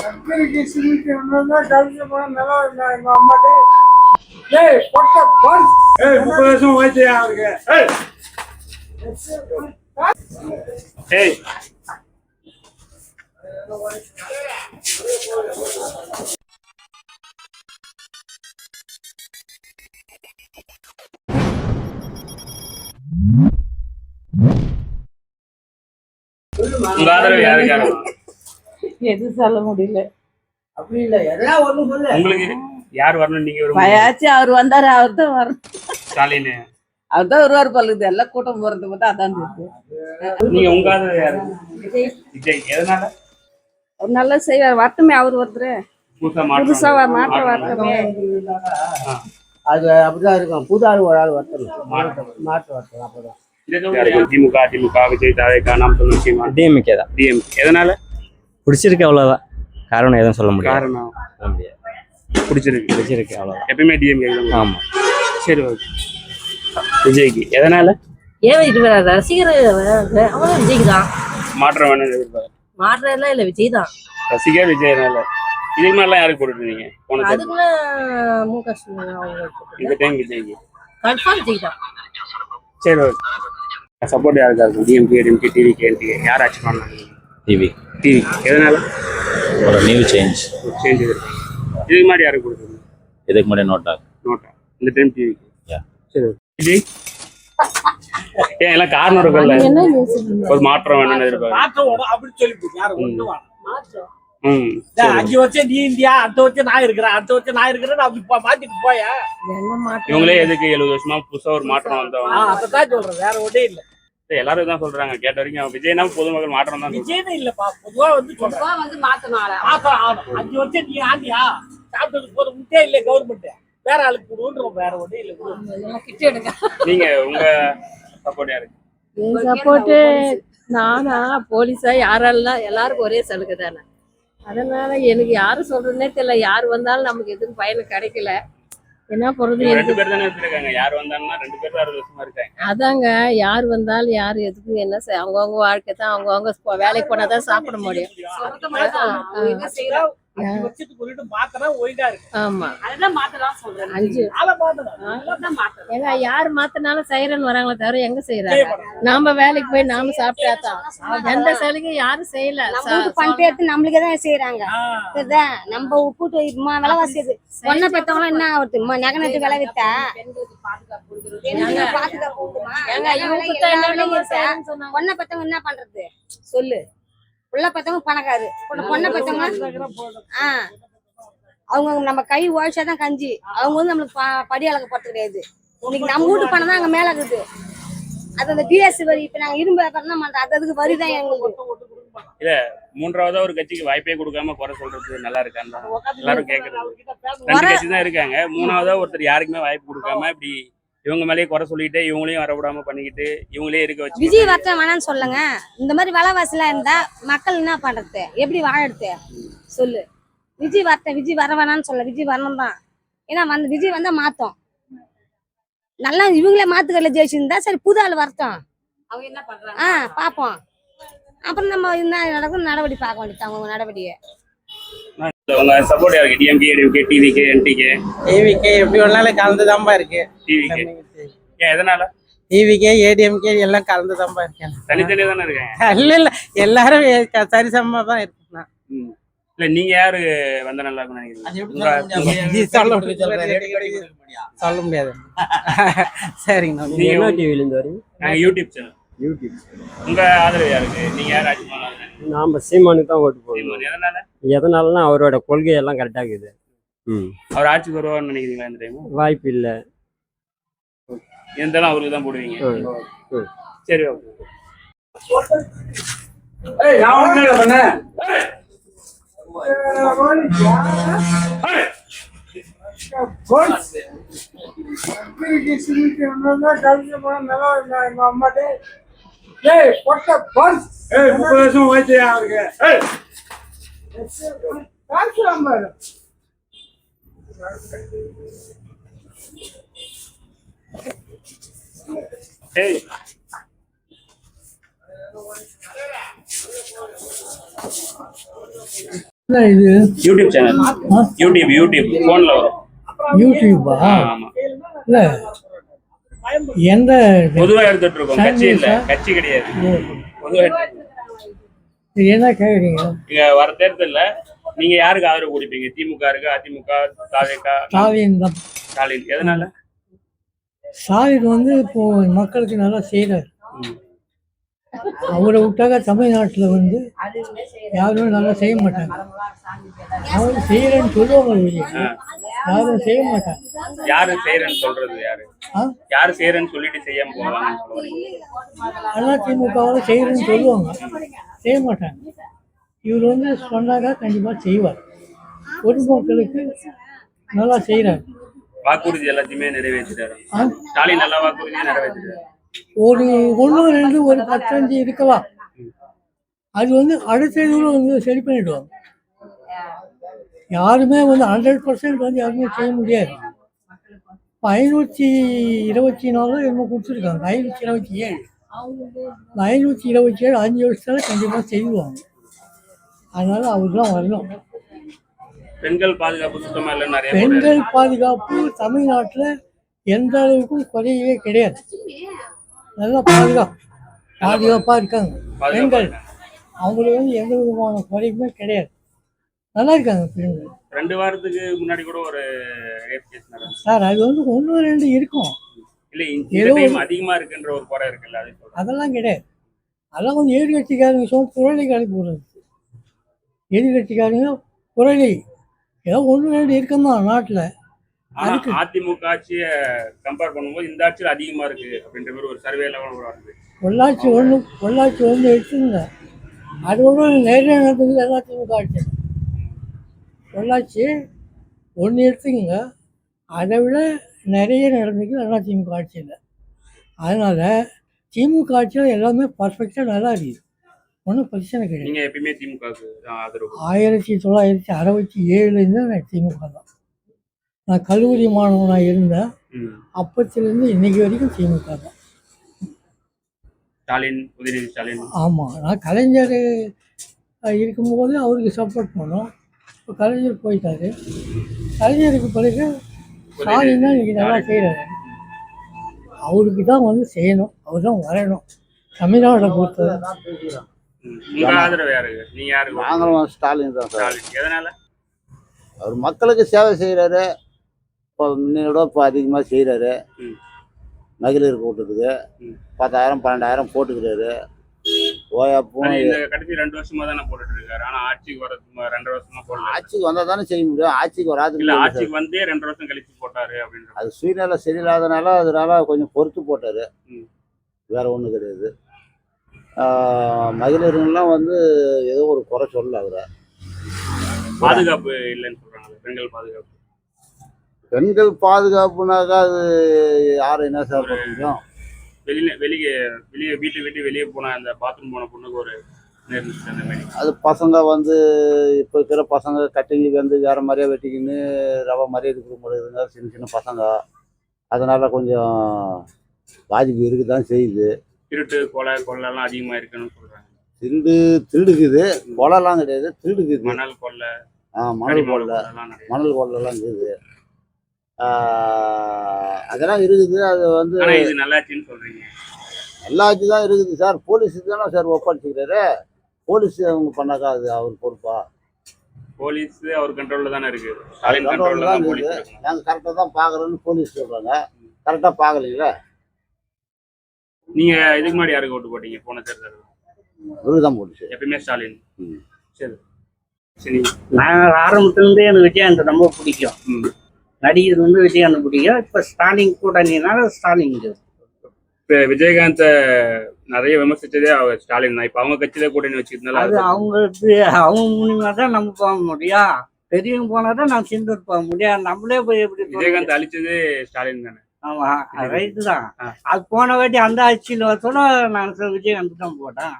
அக்கறைக்கு சிரிக்கு ஒன்று கழிச்சு போன நிலம் இல்லை எங்க அம்மாட்டே. ஏய் பொட்ட பர்ஸ். ஏய் 30 வருஷம் வயசு அவருக்கு. ஏய் உங்க ஆதரவு யாருக்கான எது சொல்ல முடியல. அப்படி இல்ல எதனா ஒண்ணு சொல்லு. உங்களுக்கு யார் வரணும் நீங்க விரும்புறீங்க? பயாச்சு அவர் வந்தாரு, அவர் தான் வரணும். ஸ்டாலின். அவர் தான் வருவார் பல்லுது. எல்லாம் கூட்டம் போறது மட்டும் அதான் இருக்கு. நீங்க உங்க ஆதரவு யாரு? விஜய். எதனால? அவர் நல்லா செய்வார். வரட்டுமே அவர் ஒருத்தர். புதுசா மாற்ற வரட்டுமே. அது அப்படிதான் இருக்கும். புது ஆள் ஒரு ஆள் வரணும். மாற்ற வரணும். அப்பதான் திமுக அதிமுக விஜய் தாவேக்கா நாம் தமிழ் சீமா டிஎம்கே தான். டிஎம்கே. எதனால? பிடிச்சிருக்கு அவ்வளோதான். காரணம் எதுவும் சொல்ல முடியாது. காரணம் சொல்ல முடியாது. பிடிச்சிருக்கு அவ்வளோதான். எப்பயுமே டிஎம்கே. ஆமாம். சரி ஓகே. விஜய்க்கு எதனால? ரசிகர் அவனும் விஜய்க்கு தான். மாற்றம் வேணும் எதிர்பார்க்க. மாற்றம் எல்லாம் இல்ல, விஜய் தான் ரசிகர் விஜயனால. இதுக்கு மேலாம் யாருக்கு போட்டுருந்தீங்க? அதுக்குள்ள முக இந்த டைம் விஜய்க்கு கன்ஃபார்ம் விஜய் தான். சரி ஓகே. சப்போர்ட் யாருக்கா இருக்கும்? டிஎம்கே டிஎம்கே டிவிகே என்டிகே யார் ஆட்சி பண்ணாங்க? டிவி. எதனால? ஒரு நியூ சேஞ்ச் இருக்கு. இதுக்கு மாதிரி யாருக்கு கொடுத்துருங்க? இதுக்கு முன்னாடி நோட்டா இந்த டைம் டிவி. சரி விஜய் ஏன் எல்லாம் காரணம் இருக்குல்ல, ஒரு மாற்றம் வேணும்னு எதிர்பார்க்க. அப்படி சொல்லி யாரும் ஒண்ணு மாற்றம் 5 வருஷம் நீ இந்தியா, அடுத்த வருஷம் நான் இருக்கிறேன் அப்படி மாத்திட்டு போயா. இவங்களே எதுக்கு 70 வருஷமா புதுசா ஒரு மாற்றம் வந்தவங்க? அதான் சொல்றேன், வேற ஒன்றே இல்ல. எல்லாரும் தான் சொல்றாங்க. கேட்ட வரைக்கும் விஜய்னா பொதுமக்கள் மாற்றம் தான். விஜய் இல்லப்பா, பொதுவா வந்து மாத்தணும். 5 வருஷம் நீ ஆண்டியா, சாப்பிட்டது போது முட்டே இல்ல கவர்மெண்ட், வேற ஆளுக்கு கொடுன்றோம். வேற ஒன்றே இல்ல. நீங்க உங்க சப்போர்ட் யாருக்கு? சப்போர்ட்டு நானா போலீஸா யாரெல்லாம் எல்லாருக்கும் ஒரே சலுகை தானே. அதனால எனக்கு யாரும் சொல்றதுன்னே தெரியல. யார் வந்தாலும் நமக்கு எதுவும் பயன் கிடைக்கல. என்ன போறது? 2 பேர் தானே இருக்காங்க. யார் வந்தாங்கன்னா 2 பேர் தான் 60 வருஷமா இருக்காங்க. அதாங்க, யார் வந்தாலும் யார் எதுக்கு என்ன அவங்கவுங்க வாழ்க்கை தான். அவங்கவுங்க வேலைக்கு போனாதான் சாப்பிட முடியும். ஆமா, ஏன்னா யார் மாத்தினாலும் செய்யறன்னு வராங்களே தவிர எங்க செய்யறாங்க? நாம வேலைக்கு போய் நாம சாப்பிட்டாதான். எந்த சலுகையும் யாரும் செய்யல. பண்றது நம்மளுக்குதான் செய்யறாங்க. நம்ம உப்பு விலைவாசி ஒன்ன பெற்றவங்களும் என்ன ஆகுது? நகனத்து விலை வித்தா ஒன்ன பெற்றவங்க என்ன பண்றது சொல்லு? உள்ள பெற்றவங்க பணக்காரு, பொண்ணை பெற்றவங்க அவங்க நம்ம கை உழைச்சாதான் கஞ்சி. அவங்க வந்து நம்மளுக்கு படி அளக்க போறது கிடையாது. இன்னைக்கு நம்ம வீட்டு பணம் தான் அங்க மேல இருக்குது. அது அந்த பிஎஸ் வரி. இப்ப நாங்க இரும்பு வியாபாரம் பண்றோம், அதுக்கு வரிதான் எங்களுக்கு. இல்ல, மூன்றாவதா ஒரு கட்சிக்கு வாய்ப்பே கொடுக்காம குறை சொல்றது நல்லா இருக்கான்னு எல்லாரும் கேக்குறது. 2 கட்சி தான் இருக்காங்க. மூணாவதா ஒருத்தர் யாருக்குமே வாய்ப்பு கொடுக்காம இப்படி இவங்க மேலேயே குறை சொல்லிட்டு இவங்களையும் வர விடாம பண்ணிக்கிட்டு இவங்களே இருக்க வச்சு. விஜய் வரட்டும் வேணான்னு சொல்லுங்க. இந்த மாதிரி விலைவாசிலாம் இருந்தா மக்கள் என்ன பண்றது? எப்படி வாழறது சொல்லு? விஜய் வரட்டும், விஜய் வர வேணான்னு சொல்ல. விஜய் வரணும் தான். ஏன்னா விஜய் வந்தா மாத்தோம். நல்லா இவங்களே மாத்துக்கல ஜெயிச்சிருந்தா சரி, புது ஆள் வரட்டும். அவங்க என்ன பண்றாங்க பாப்போம். அப்புறம் நம்ம என்ன நடக்கும் நடவடிக்கை பார்க்க வேண்டியது அவங்க நடவடிக்கை. உங்க சப்போர்ட் யாருக்கு? DMK TVK TVK NTK? TVK எப்படி வேணாலும் கலந்துதான்பா இருக்கு. டிவிகே ஏன் எதனால? டிவிகே ஏடிஎம்கே எல்லாம் கலந்துதான்பா இருக்கேன். தனித்தனியா தானே இருக்காங்க. இல்ல எல்லாரும் சரிசமமா தான் இருக்கு. இல்ல, நீங்க யாரு வந்தா நல்லா இருக்கும்னு நினைக்கிறீங்க? சொல்ல முடியாது. சரிங்க. என்ன டிவில இருந்து வரீங்க? நாங்க யூடியூப் சேனல். உங்க ஆதரவு யாருக்கு? நீங்க யார் ஆட்சி பண்ணாங்க? நாம சீமானுக்கு தான் ஓட்டு போடுவோம். எதனால? எதனாலனா அவரோட கொள்கை எல்லாம் கரெக்டா இருக்குது. அவர் ஆட்சிக்கு வருவார்னு நினைக்கிறீங்களா இந்த டைம்? வாய்ப்பு இல்ல. இருந்தாலும் அவருக்கு தான் போடுவீங்க. சரி ஓகே. கழிச்சு போன நிலம் இல்லை எங்க அம்மாட்டே. ஏய் பொட்ட பர்ஸ். 30 வருஷம் வயசு அவருக்கு. Hey. இது யூடியூப் சேனல். யூடியூப் போன்ல வரும். யூடியூபா? ஆமா. இல்ல எந்த பொதுவா எடுத்துட்டு இருக்கோம். கட்சி இல்ல, கட்சி கிடையாது. பொதுவா எடுத்துட்டு இது என்ன கேக்குறீங்க? இங்க வர தேர்தல்ல நீங்க யாருக்கு ஆதரவு கொடுப்பீங்க? திமுக இருக்கு, அதிமுக, தாவேகா? ஸ்டாலின் தான். ஸ்டாலின். எதனால? ஸ்டாலின் வந்து இப்போ மக்களுக்கு நல்லா செய்யறாரு. அவரை விட்டாக்க தமிழ்நாட்டுல வந்து யாரும் நல்லா செய்ய மாட்டாங்க. அவங்க செய்யறேன்னு சொல்லுவாங்க, யாரும் செய்ய மாட்டாங்க. யாரு செய்யறேன்னு சொல்றது? யாரு செய்யறேன்னு சொல்லிட்டு செய்யாம போவாங்க? அதிமுகவால செய்யறேன்னு சொல்லுவாங்க, செய்ய மாட்டாங்க. இவர் வந்து சொன்னாக்கா கண்டிப்பா செய்வார். பொதுமக்களுக்கு நல்லா செய்யறாரு. வாக்குறுதி எல்லாத்தையுமே நிறைவேற்றிட்டாரு. ஸ்டாலின் நல்லா வாக்குறுதியை நிறைவேற்றிட்டாரு. ஒரு 1-2 ஒரு 10-5 இருக்கலாம். அது வந்து அடுத்த இதுல வந்து சரி பண்ணிடுவாங்க. யாருமே வந்து 100% வந்து யாருமே செய்ய முடியாது. 524 என்னமோ கொடுத்துருக்காங்க, 527. 527 5 வருஷத்துல கண்டிப்பா செய்வாங்க. அதனால அவர் தான் வரணும். பெண்கள் பாதுகாப்பு சுத்தமா இல்லை. நிறைய பெண்கள் பாதுகாப்பு தமிழ்நாட்டில் எந்த அளவுக்கும் குறையவே கிடையாது. நல்லா பாதுகாப்பாக இருக்காங்க பெண்கள். அவங்களுக்கு வந்து எந்த விதமான குறையுமே கிடையாது. நல்லா இருக்காங்க பெண்கள். 2 வாரத்துக்கு முன்னாடி கூட ஒரு ரேப் கேஸ் நடந்துச்சு சார். அது வந்து 1-2 இருக்கும். இல்லை, இந்த டைம் அதிகமா இருக்குன்ற ஒரு குறை இருக்குல்ல, அது அதெல்லாம் கிடையாது. அதெல்லாம் வந்து எதிர்கட்சிக்காரங்க சொல்ல புரளி கலப்பி விடுறது. எதிர்கட்சிக்காரங்க புரளி ஏதோ 1-2 இருக்கமா நாட்டில். அதிமுக ஆட்சியை கம்பேர் பண்ணும்போது இந்த ஆட்சியில் அதிகமா இருக்கு அப்படின்ற மாதிரி ஒரு சர்வே எல்லாம் வருது. பொள்ளாச்சி ஒன்று எடுத்துங்க. அது ஒன்று நிறைய நடந்தது எல்லா திமுக ஆட்சி. பொள்ளாச்சி 1 எடுத்துங்க, அதை விட நிறைய நடந்தது எல்லா திமுக ஆட்சியில். அதனால திமுக ஆட்சியில் எல்லாமே பர்ஃபெக்டாக நல்லா இருக்குது. ஒன்றும் பிரச்சனை கிடையாது. நீங்க எப்பயுமே திமுக ஆதரவு? 1967 நான் திமுக தான். நான் கல்லூரி மாணவனாக இருந்தேன். அப்பத்திலேருந்து இன்னைக்கு வரைக்கும் திமுக தான். ஸ்டாலின், உதயநிதி ஸ்டாலின். ஆமாம், நான் கலைஞர் இருக்கும்போது அவருக்கு சப்போர்ட் பண்ணோம். இப்போ கலைஞர் போயிட்டாரு. கலைஞருக்கு பிறகு ஸ்டாலின் தான் இன்னைக்கு நல்லா செய்கிறாரு. அவருக்கு தான் வந்து செய்யணும், அவர் தான் வரணும் தமிழ்நாட்டை பொறுத்தவரை. ஆதரவு யாருக்கு? நீங்க யாருக்கு? நாங்களும் ஸ்டாலின் தான் சார். எதனால? அவர் மக்களுக்கு சேவை செய்யறாரு. இப்போ முன்னோட இப்போ அதிகமாக செய்கிறாரு. மகளிர் கூட்டத்துக்கு 10,000 12,000 போட்டுக்கிறாரு. கடைசி 2 வருஷமா தானே போட்டுட்டு இருக்காரு. ஆனா ஆட்சிக்கு வர 2 வருஷமா போடல. ஆட்சிக்கு வந்தா தானே செய்ய முடியும். ஆட்சிக்கு வராது இல்ல, ஆட்சிக்கு வந்தே 2 வருஷம் கழிச்சு போட்டாரு அப்படின்ற. அது சூழ்நிலை சரியில்லாதனால அதனால கொஞ்சம் பொறுத்து போட்டாரு. வேற ஒன்றும் கிடையாது. மகளிர்கள்லாம் வந்து ஏதோ ஒரு குறை சொல்லல. அவரை பாதுகாப்பு இல்லைன்னு சொல்றாங்க. பெண்கள் பாதுகாப்பு. பெண்கள் பாதுகாப்புனாக்கா அது யாரும் என்ன சார் பண்ண முடியும்? வெளியே வீட்டை விட்டு வெளியே போன அந்த பாத்ரூம் போன பொண்ணுக்கு ஒரு நேர்ந்துச்சு அந்த மாதிரி. அது பசங்க வந்து இப்போ இருக்கிற பசங்க கட்டிங்கி வந்து வேற மாதிரியே வெட்டிக்கின்னு ரவை மாதிரியே இது கொடுக்க சின்ன சின்ன பசங்க. அதனால கொஞ்சம் பாதிப்பு இருக்குதான் செய்யுது. திருட்டு கொள்ளைலாம் அதிகமா இருக்குன்னு சொல்றாங்க. திருடுக்குது, கொலைலாம் கிடையாது, திருடுக்குது. மணல் கொள்ளை, மணல் கொள்ளைலாம் இருக்குது. அதெல்லாம் இருக்குது. அது வந்து இது நல்லாச்சுன்னு சொல்றீங்க? நல்லாச்சு தான் இருக்குது சார். போலீஸு தானே சார் ஒப்படைச்சிக்கிறாரு. போலீஸ் அவங்க பண்ணாக்கா அது அவர் பொறுப்பா? போலீஸ் அவர் கண்ட்ரோல்ல தானே இருக்கு. கண்ட்ரோல்ல தான் இருக்குது. நாங்கள் கரெக்டாக தான் பார்க்குறோன்னு போலீஸ் சொல்றாங்க. கரெக்டாக பார்க்கலீங்களா? நீங்க இதுக்கு முன்னாடி யாருக்கு ஓட்டு போட்டீங்க போன தேர்தல்? தான் போட்டுச்சு. எப்பயுமே ஸ்டாலின். சரி சரி. நான் ஆரம்பத்துலேருந்தே எனக்கு விஜயகாந்த் ரொம்ப பிடிக்கும். நடிகர் வந்து விஜயகாந்த் பிடிக்கும். இப்போ ஸ்டாலின் கூட்டணினால ஸ்டாலின். இப்போ விஜயகாந்த நிறைய விமர்சிச்சதே அவர் ஸ்டாலின் தான். இப்போ அவங்க கட்சியில கூட்டணி வச்சுருந்தாலும் அது அவங்களுக்கு அவங்க மூலியமா தான் நம்ம போக முடியும். பெரியவங்க போனாதான் நம்ம சிந்தூர் போக முடியும். நம்மளே போய் எப்படி? விஜயகாந்த் அழிச்சது ஸ்டாலின் தானே? ஆமா, ரைட்டு தான். அது போன வாட்டி அந்த ஆட்சியில் வச்சோட நான் விஜயகாந்த் தான் போட்டேன்.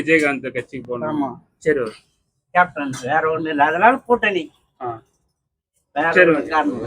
விஜயகாந்த் கட்சிக்கு போனோம். ஆமா, சரி. கேப்டன் வேற ஒண்ணு இல்லை. அதனால கூட்டணி வேற காரணம்.